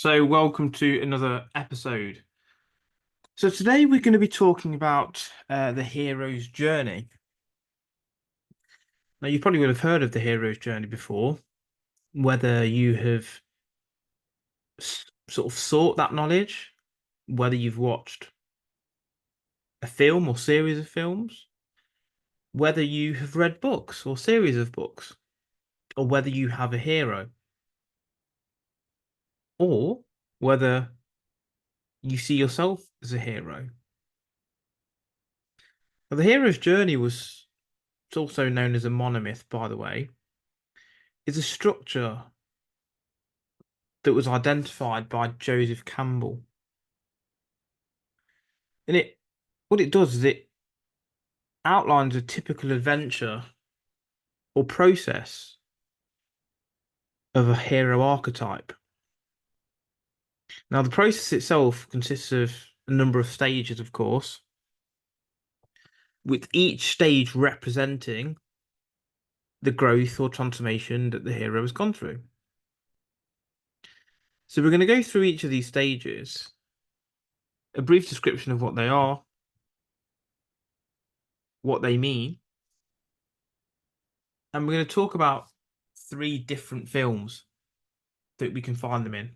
So, welcome to another episode. So, today we're going to be talking about the hero's journey. Now, you probably would have heard of the hero's journey before, whether you have sort of sought that knowledge, whether you've watched a film or series of films, whether you have read books or series of books, or whether you have a hero, or whether you see yourself as a hero. Now, the hero's journey was, it's also known as a monomyth, by the way, is a structure that was identified by Joseph Campbell. And what it does is it outlines a typical adventure or process of a hero archetype. Now, the process itself consists of a number of stages, of course, with each stage representing the growth or transformation that the hero has gone through. So, we're going to go through each of these stages, a brief description of what they are, what they mean, and we're going to talk about three different films that we can find them in.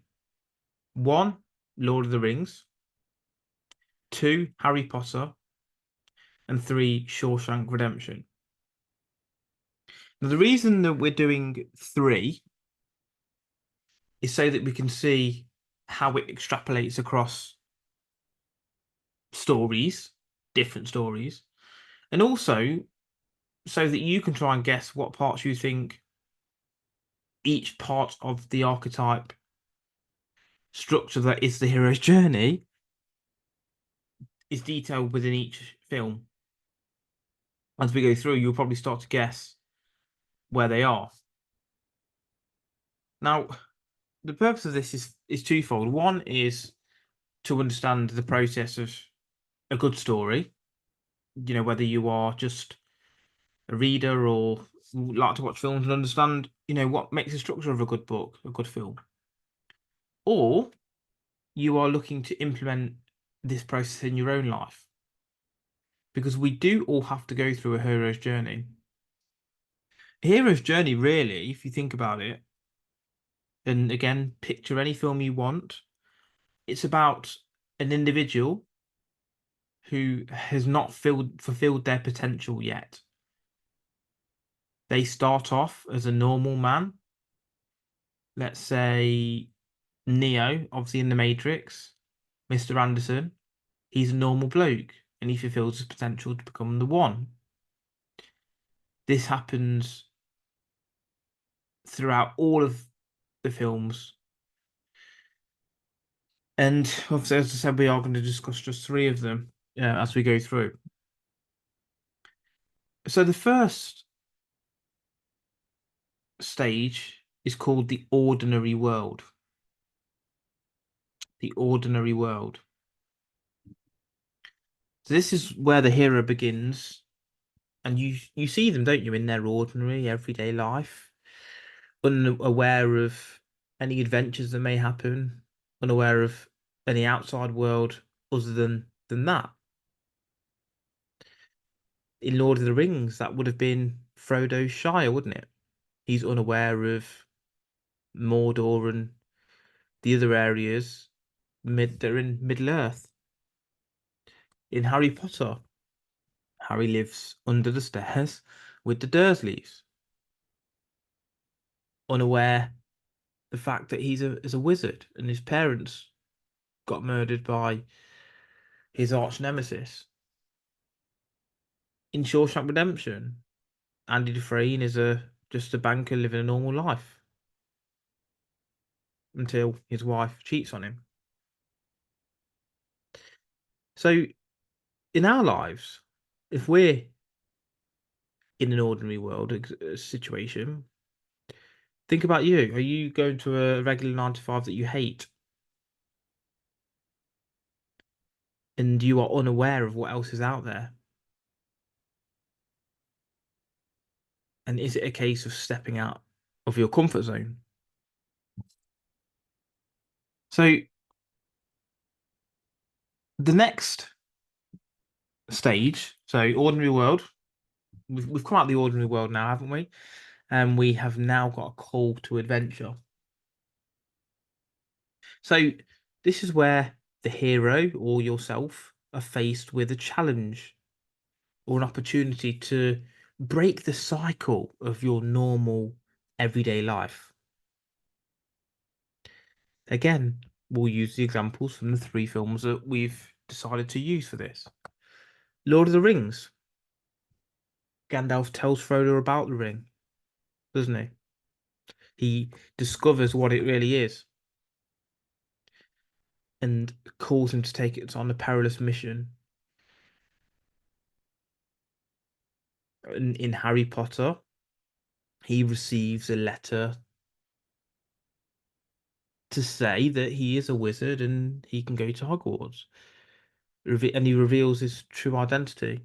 One, Lord of the Rings. Two, Harry Potter. And three, Shawshank Redemption. Now, the reason that we're doing three is so that we can see how it extrapolates across stories, different stories, and also so that you can try and guess what parts you think each part of the archetype structure that is the hero's journey is detailed within each film. As we go through, you'll probably start to guess where they are. Now, the purpose of this is twofold. One is to understand the process of a good story. You know, whether you are just a reader or like to watch films and understand, what makes the structure of a good book, a good film. Or you are looking to implement this process in your own life. Because we do all have to go through a hero's journey. A hero's journey, really, if you think about it, and again, picture any film you want, it's about an individual who has not fulfilled their potential yet. They start off as a normal man. Let's say Neo, obviously in the Matrix, Mr. Anderson, he's a normal bloke and he fulfills his potential to become the one. This happens throughout all of the films. And obviously, as I said, we are going to discuss just three of them as we go through. So the first stage is called the ordinary world. The ordinary world. So this is where the hero begins, and you see them, don't you, in their ordinary everyday life, unaware of any adventures that may happen, unaware of any outside world other than that. In Lord of the Rings, that would have been Frodo's Shire, wouldn't it? He's unaware of Mordor and the other areas that are in Middle Earth. In Harry Potter, Harry lives under the stairs with the Dursleys, unaware the fact that is a wizard and his parents got murdered by his arch nemesis. In Shawshank Redemption, Andy Dufresne is just a banker living a normal life until his wife cheats on him. So in our lives, if we're in an ordinary world situation, think about you. Are you going to a regular 9 to 5 that you hate? And you are unaware of what else is out there? And is it a case of stepping out of your comfort zone? So the next stage, so ordinary world, we've come out of the ordinary world now, haven't we? And we have now got a call to adventure. So this is where the hero or yourself are faced with a challenge or an opportunity to break the cycle of your normal everyday life. Again, we'll use the examples from the three films that we've decided to use for this. Lord of the Rings. Gandalf tells Frodo about the ring, doesn't he? He discovers what it really is and calls him to take it on a perilous mission. In Harry Potter, he receives a letter to say that he is a wizard and he can go to Hogwarts. And he reveals his true identity.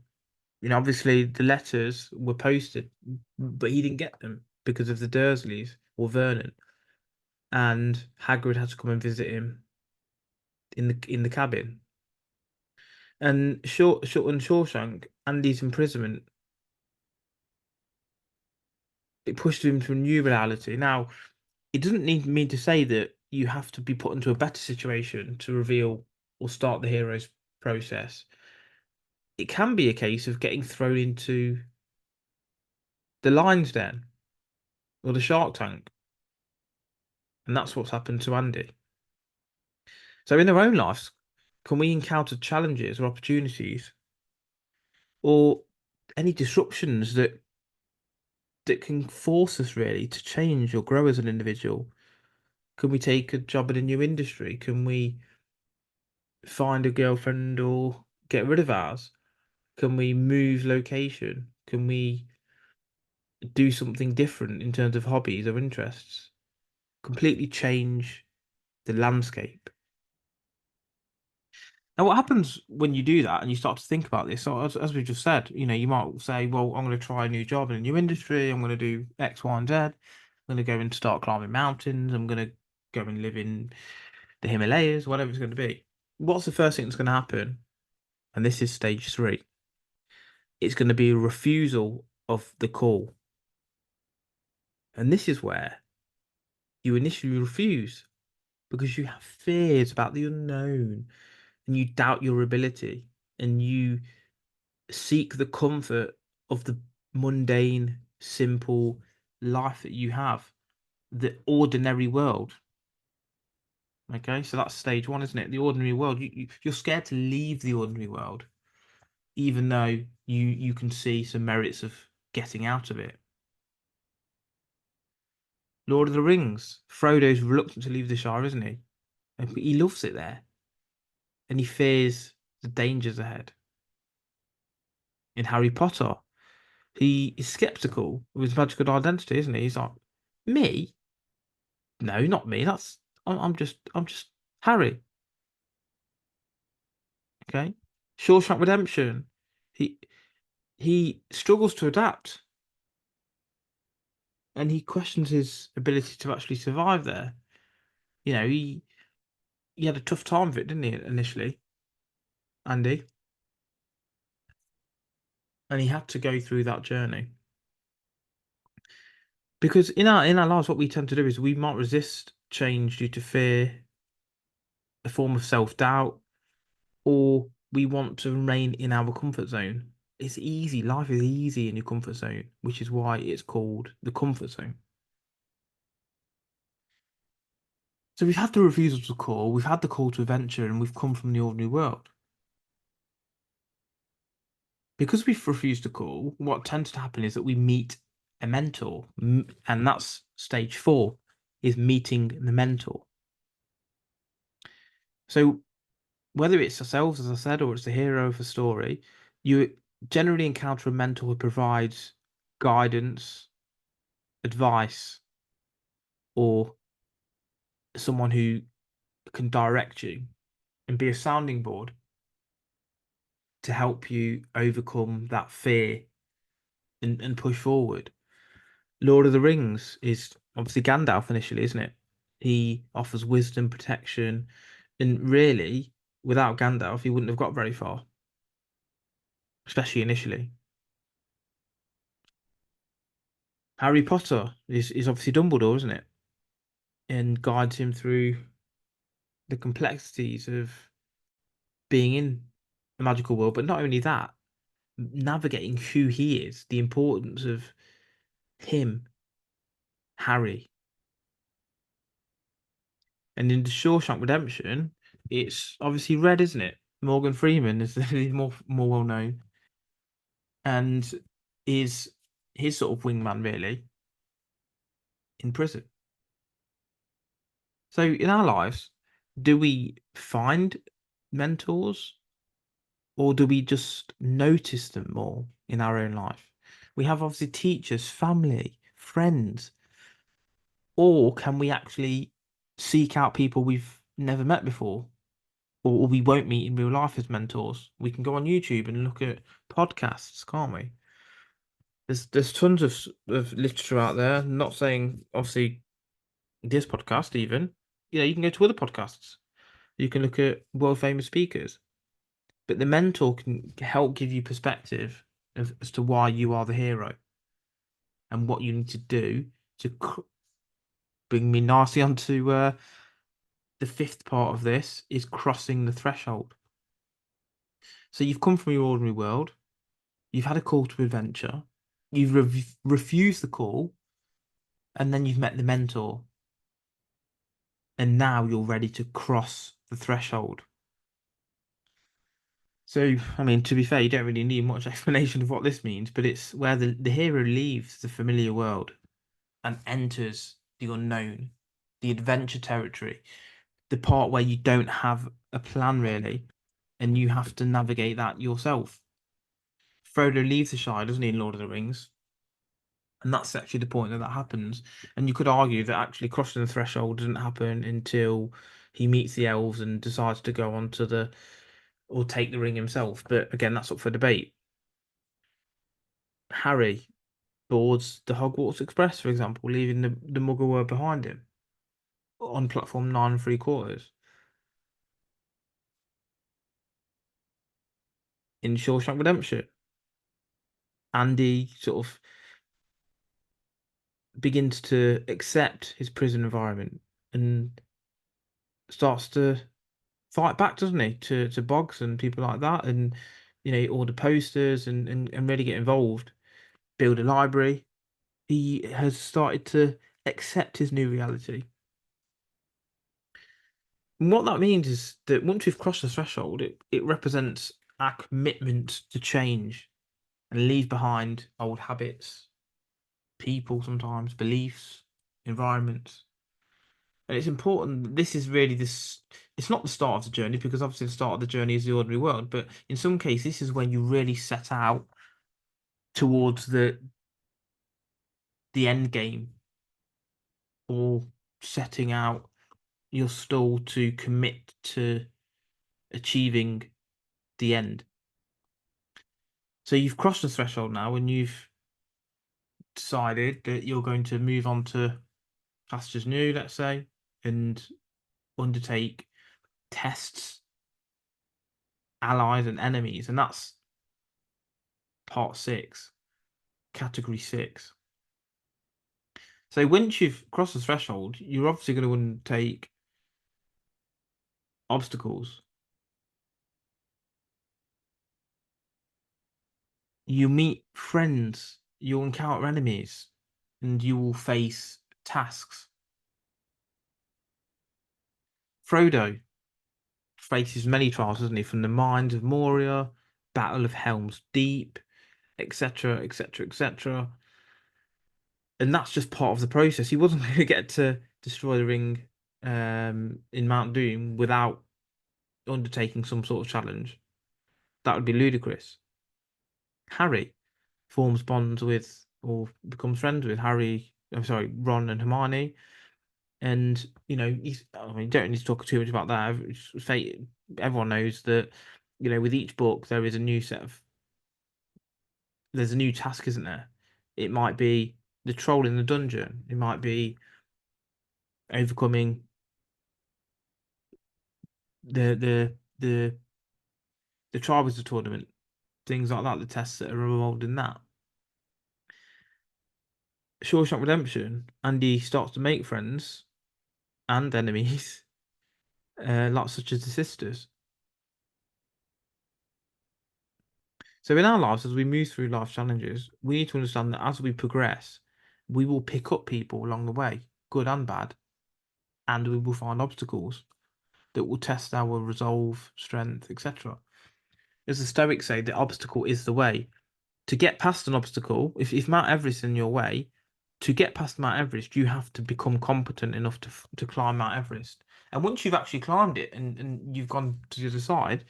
Obviously the letters were posted, but he didn't get them because of the Dursleys or Vernon, and Hagrid had to come and visit him in the cabin. And Shawshank, Andy's imprisonment, it pushed him to a new reality. Now, it doesn't need me to say that you have to be put into a better situation to reveal or start the hero's process. It can be a case of getting thrown into the lion's den or the shark tank. And that's what's happened to Andy. So in their own lives, can we encounter challenges or opportunities or any disruptions that can force us really to change or grow as an individual? Can we take a job in a new industry? Can we find a girlfriend or get rid of ours? Can we move location? Can we do something different in terms of hobbies or interests? Completely change the landscape. Now, what happens when you do that and you start to think about this? So, as we just said, you might say, "Well, I'm going to try a new job in a new industry. I'm going to do X, Y, and Z. I'm going to go and start climbing mountains. I'm going to go and live in the Himalayas, whatever it's going to be." What's the first thing that's going to happen? And this is stage 3. It's going to be a refusal of the call, and this is where you initially refuse because you have fears about the unknown and you doubt your ability and you seek the comfort of the mundane, simple life that you have, the ordinary world. Okay, so that's stage 1, isn't it? The ordinary world. You're scared to leave the ordinary world, even though you can see some merits of getting out of it. Lord of the Rings. Frodo's reluctant to leave the Shire, isn't he? He loves it there, and he fears the dangers ahead. In Harry Potter, he is skeptical of his magical identity, isn't he? He's like, me? No, not me. I'm just Harry. Okay. Shawshank Redemption. He he struggles to adapt, and he questions his ability to actually survive there. He had a tough time of it, didn't he, initially, Andy? And he had to go through that journey. Because in our lives, what we tend to do is we might resist change due to fear, a form of self-doubt, or we want to remain in our comfort zone. It's easy. Life is easy in your comfort zone, which is why it's called the comfort zone. So we've had the refusal to call, we've had the call to adventure, and we've come from the ordinary world. Because we've refused to call, what tends to happen is that we meet a mentor, and that's stage 4, is meeting the mentor. So whether it's ourselves, as I said, or it's the hero of a story, you generally encounter a mentor who provides guidance, advice, or someone who can direct you and be a sounding board to help you overcome that fear and push forward. Lord of the Rings is obviously Gandalf initially, isn't it? He offers wisdom, protection, and really, without Gandalf, he wouldn't have got very far, especially initially. Harry Potter is obviously Dumbledore, isn't it? And guides him through the complexities of being in a magical world, but not only that, navigating who he is, the importance of him, Harry. And in the Shawshank Redemption, it's obviously Red, isn't it? Morgan Freeman is more well known, and is his sort of wingman really in prison. So in our lives, do we find mentors, or do we just notice them more in our own life? We have obviously teachers, family, friends, or can we actually seek out people we've never met before, or we won't meet in real life as mentors? We can go on YouTube and look at podcasts, can't we? There's tons of literature out there. I'm not saying obviously this podcast even. You can go to other podcasts. You can look at world famous speakers, but the mentor can help give you perspective as to why you are the hero and what you need to do to bring me nicely onto the fifth part of this is crossing the threshold. So you've come from your ordinary world, you've had a call to adventure, you've refused the call, and then you've met the mentor, and now you're ready to cross the threshold. So, I mean, to be fair, you don't really need much explanation of what this means, but it's where the hero leaves the familiar world and enters the unknown, the adventure territory, the part where you don't have a plan really, and you have to navigate that yourself. Frodo leaves the Shire, doesn't he, in Lord of the Rings? And that's actually the point that happens. And you could argue that actually crossing the threshold doesn't happen until he meets the elves and decides to go on to the or take the ring himself. But again, that's up for debate. Harry boards the Hogwarts Express, for example, leaving the Muggle world behind him on platform 9 3/4. In Shawshank Redemption, Andy sort of begins to accept his prison environment and starts to fight back, doesn't he, to Boggs and people like that, and order posters and really get involved, build a library. He has started to accept his new reality. And what that means is that once we've crossed the threshold, it represents our commitment to change and leave behind old habits, people, sometimes beliefs, environments. And it's important. This is really this. It's not the start of the journey, because obviously the start of the journey is the ordinary world. But in some cases, this is when you really set out towards the end game, or setting out your stall to commit to achieving the end. So you've crossed the threshold now, and you've decided that you're going to move on to pastures new, let's say, and undertake tests, allies, and enemies, and that's part 6, category 6. So once you've crossed the threshold, you're obviously going to undertake obstacles. You meet friends, you'll encounter enemies, and you will face tasks. Frodo faces many trials, doesn't he? From the mines of Moria, Battle of Helm's Deep, etc., etc., etc. And that's just part of the process. He wasn't going to get to destroy the ring in Mount Doom without undertaking some sort of challenge. That would be ludicrous. Harry forms bonds with, or becomes friends with Ron and Hermione, and I mean, don't need to talk too much about that. Everyone knows that with each book there is a new there's a new task, isn't there? It might be the troll in the dungeon. It might be overcoming the the tribals of tournament, things like that, the tests that are involved in that. Shawshank Redemption, Andy starts to make friends and enemies, like such as the sisters. So in our lives, as we move through life challenges, we need to understand that as we progress, we will pick up people along the way, good and bad, and we will find obstacles that will test our resolve, strength, etc. As the Stoics say, the obstacle is the way. To get past an obstacle, if Mount Everest is in your way, to get past Mount Everest, you have to become competent enough to climb Mount Everest. And once you've actually climbed it and you've gone to the other side,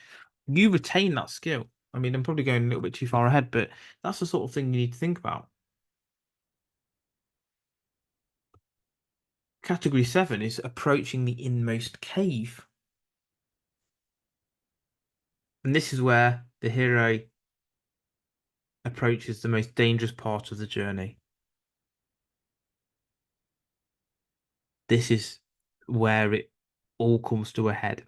you retain that skill. I mean, I'm probably going a little bit too far ahead, but that's the sort of thing you need to think about. Category 7 is approaching the inmost cave. And this is where the hero approaches the most dangerous part of the journey. This is where it all comes to a head.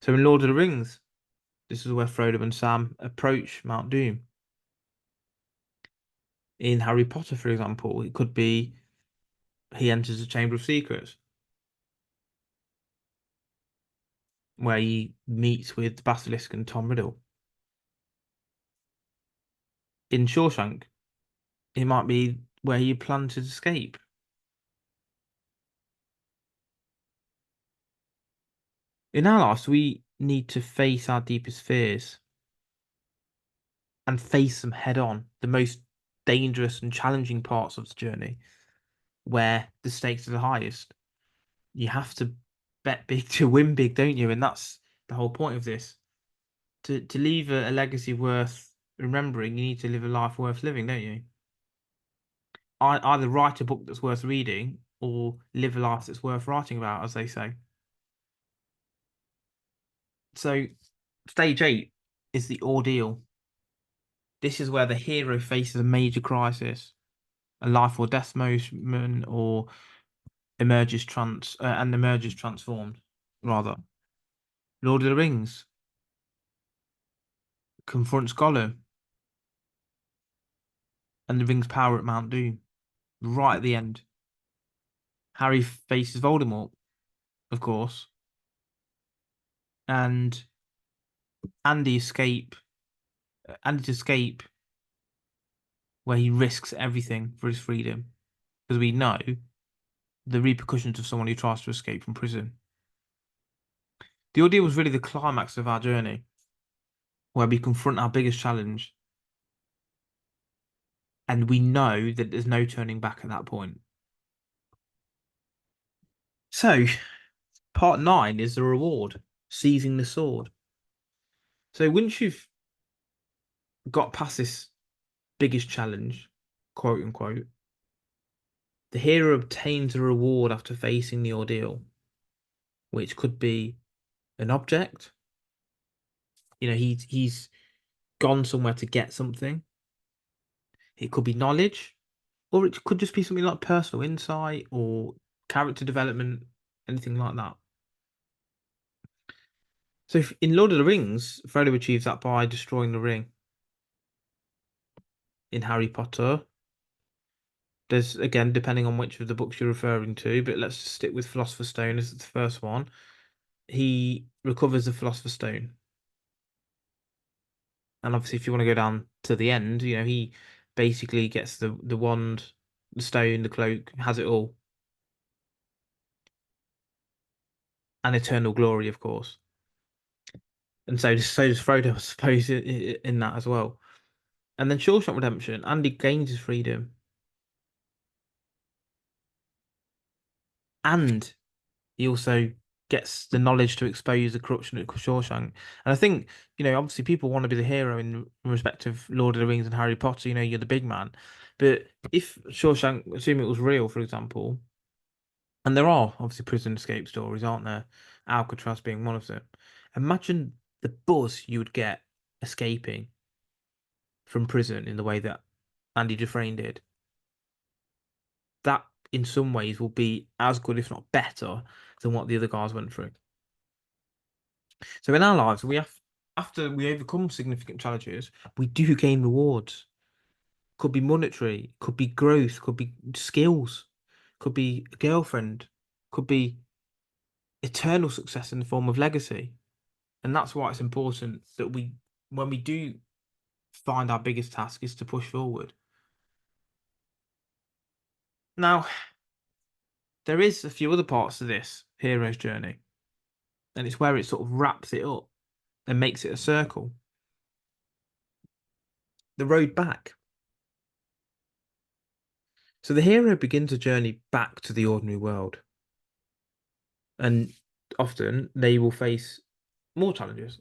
So in Lord of the Rings, this is where Frodo and Sam approach Mount Doom. In Harry Potter, for example, it could be he enters the Chamber of Secrets, where he meets with the Basilisk and Tom Riddle. In Shawshank, it might be where he planned to escape. In our lives, we need to face our deepest fears and face them head on, the most dangerous and challenging parts of the journey, where the stakes are the highest. You have to bet big to win big, don't you? And that's the whole point of this. To leave a legacy worth remembering, you need to live a life worth living, don't you? Either write a book that's worth reading or live a life that's worth writing about, as they say. So, stage 8 is the ordeal. This is where the hero faces a major crisis, a life or death moment, or emerges transformed. Rather, Lord of the Rings confronts Gollum and the ring's power at Mount Doom. Right at the end, Harry faces Voldemort, of course, and Andy escape. Andy's escape, where he risks everything for his freedom, because we know the repercussions of someone who tries to escape from prison. The ordeal was really the climax of our journey, where we confront our biggest challenge, and we know that there's no turning back at that point. So, part 9 is the reward, seizing the sword. So, once you've got past this biggest challenge, quote unquote, the hero obtains a reward after facing the ordeal, which could be an object. You know, he's gone somewhere to get something. It could be knowledge, or it could just be something like personal insight or character development, anything like that. So in Lord of the Rings, Frodo achieves that by destroying the ring. In Harry Potter, there's again depending on which of the books you're referring to, but let's just stick with Philosopher's Stone as the first one. He recovers the Philosopher's Stone, and obviously, if you want to go down to the end, you know he basically gets the wand, the stone, the cloak, has it all, and eternal glory, of course. And so does Frodo, I suppose, in that as well. And then Shawshank Redemption, Andy gains his freedom, and he also gets the knowledge to expose the corruption at Shawshank. And I think, you know, obviously people want to be the hero in respect of Lord of the Rings and Harry Potter, you know, you're the big man. But if Shawshank, assume it was real, for example, and there are obviously prison escape stories, aren't there? Alcatraz being one of them. Imagine the buzz you would get escaping from prison in the way that Andy Dufresne did. That in some ways will be as good, if not better, than what the other guys went through. So in our lives, after we overcome significant challenges, we do gain rewards. Could be monetary, could be growth, could be skills, could be a girlfriend, could be eternal success in the form of legacy. And that's why it's important that when we do find our biggest task, is to push forward. Now, there is a few other parts to this hero's journey, and it's where it sort of wraps it up and makes it a circle. The road back. So the hero begins a journey back to the ordinary world, and often they will face more challenges.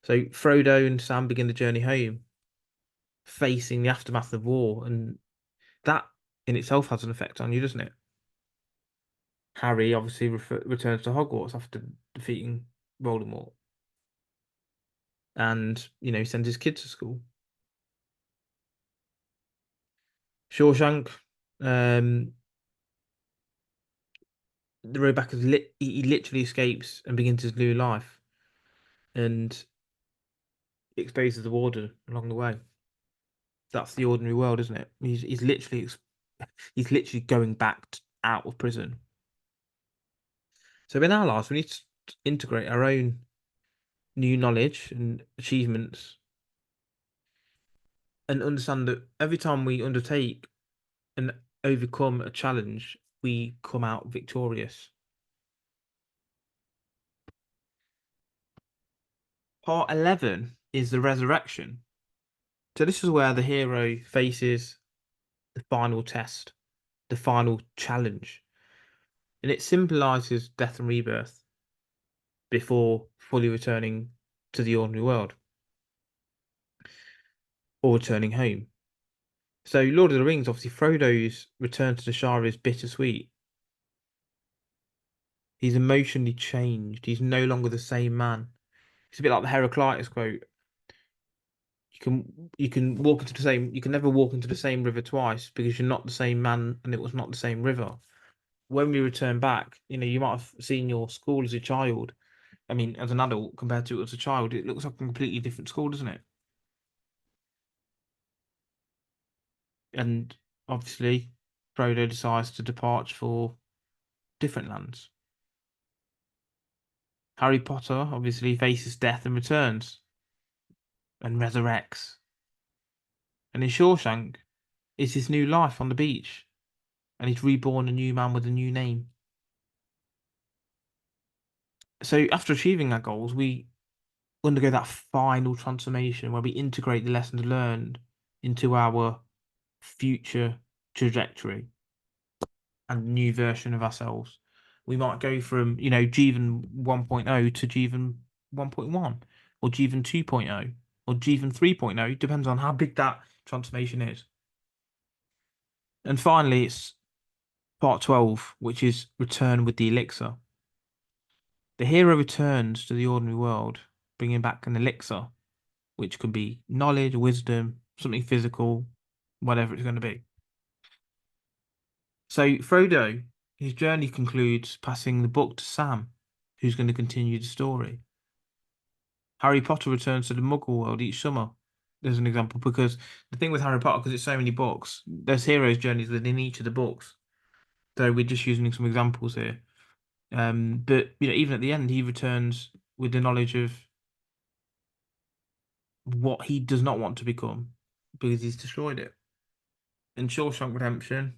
So Frodo and Sam begin the journey home, facing the aftermath of war, and that in itself has an effect on you, doesn't it? Harry obviously returns to Hogwarts after defeating Voldemort, and sends his kids to school. Shawshank, um, the road back is he literally escapes and begins his new life, and exposes the warden along the way. That's the ordinary world, isn't it? He's literally going back out of prison. So in our lives, we need to integrate our own new knowledge and achievements, and understand that every time we undertake and overcome a challenge, we come out victorious. Part 11 is the resurrection. So this is where the hero faces the final test, the final challenge. And it symbolizes death and rebirth before fully returning to the ordinary world or returning home. So Lord of the Rings, obviously Frodo's return to the Shire is bittersweet. He's emotionally changed. He's no longer the same man. It's a bit like the Heraclitus quote. You can walk into the same. You can never walk into the same river twice because you're not the same man, and it was not the same river. When we return back, you might have seen your school as a child. I mean, as an adult compared to as a child, it looks like a completely different school, doesn't it? And obviously, Frodo decides to depart for different lands. Harry Potter obviously faces death and returns and resurrects. And in Shawshank, it's his new life on the beach, and he's reborn a new man with a new name. So after achieving our goals, we undergo that final transformation where we integrate the lessons learned into our future trajectory and new version of ourselves. We might go from, Jeevan 1.0 to Jeevan 1.1 or Jeevan 2.0 or Jeevan 3.0, depends on how big that transformation is. And finally, it's part 12, which is Return with the Elixir. The hero returns to the ordinary world, bringing back an elixir, which could be knowledge, wisdom, something physical, whatever it's going to be. So Frodo, his journey concludes passing the book to Sam, who's going to continue the story. Harry Potter returns to the Muggle world each summer. There's an example, because the thing with Harry Potter, because it's so many books, there's heroes' journeys within each of the books. So we're just using some examples here. But even at the end, he returns with the knowledge of what he does not want to become because he's destroyed it. And Shawshank Redemption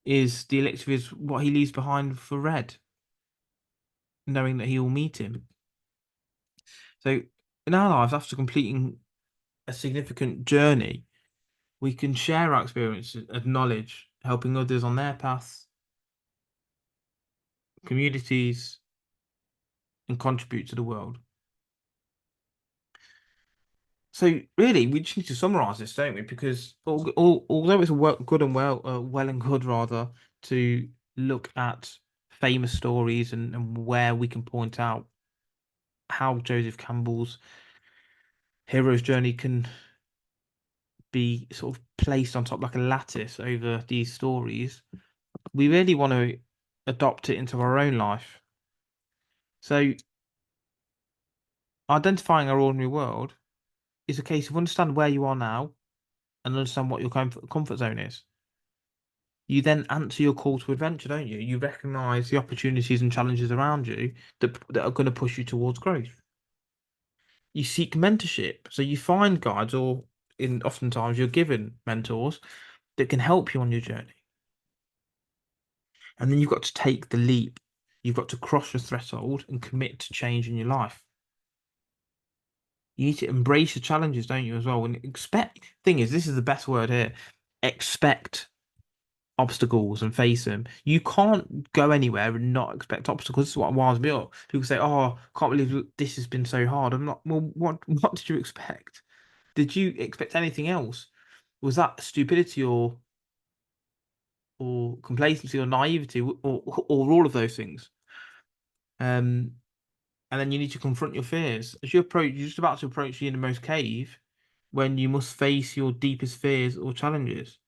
is the elixir is what he leaves behind for Red, knowing that he will meet him. So in our lives, after completing a significant journey, we can share our experiences of knowledge, helping others on their paths, communities, and contribute to the world. So really, we just need to summarize this, don't we? Because although it's good and well and good rather, to look at famous stories and where we can point out how Joseph Campbell's hero's journey can be sort of placed on top like a lattice over these stories. We really want to adopt it into our own life. So identifying our ordinary world is a case of understand where you are now and understand what your comfort zone is. You then answer your call to adventure, don't you? You recognize the opportunities and challenges around you that are going to push you towards growth. You seek mentorship. So you find guides, or oftentimes you're given mentors that can help you on your journey. And then you've got to take the leap. You've got to cross the threshold and commit to change in your life. You need to embrace the challenges, don't you, as well? And expect. Thing is, this is the best word here. Expect obstacles and face them. You can't go anywhere and not expect obstacles. This is what winds me up. People say, "Oh, can't believe this has been so hard." I'm not. Well, what did you expect? Did you expect anything else? Was that stupidity or complacency or naivety or all of those things? And then you need to confront your fears as you're just about to approach the innermost cave, when you must face your deepest fears or challenges,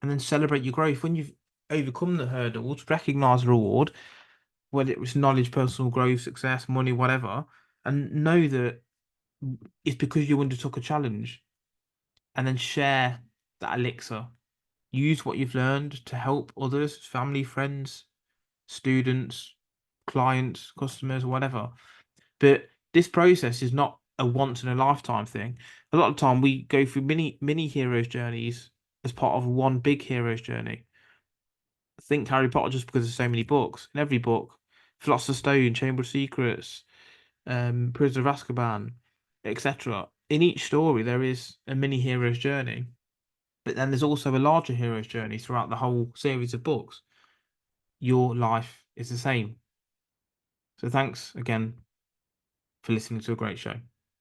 and then celebrate your growth when you've overcome the hurdles. Recognize the reward, whether it was knowledge, personal growth, success, money, whatever, and know that it's because you undertook a challenge, and then share that elixir. Use what you've learned to help others, family, friends, students, clients, customers, whatever. But this process is not a once in a lifetime thing. A lot of time we go through mini heroes journeys as part of one big hero's journey. Think Harry Potter just because there's so many books. In every book, Philosopher's Stone, Chamber of Secrets, Prisoner of Azkaban, etc. In each story, there is a mini hero's journey, but then there's also a larger hero's journey throughout the whole series of books. Your life is the same. So thanks again for listening to a great show.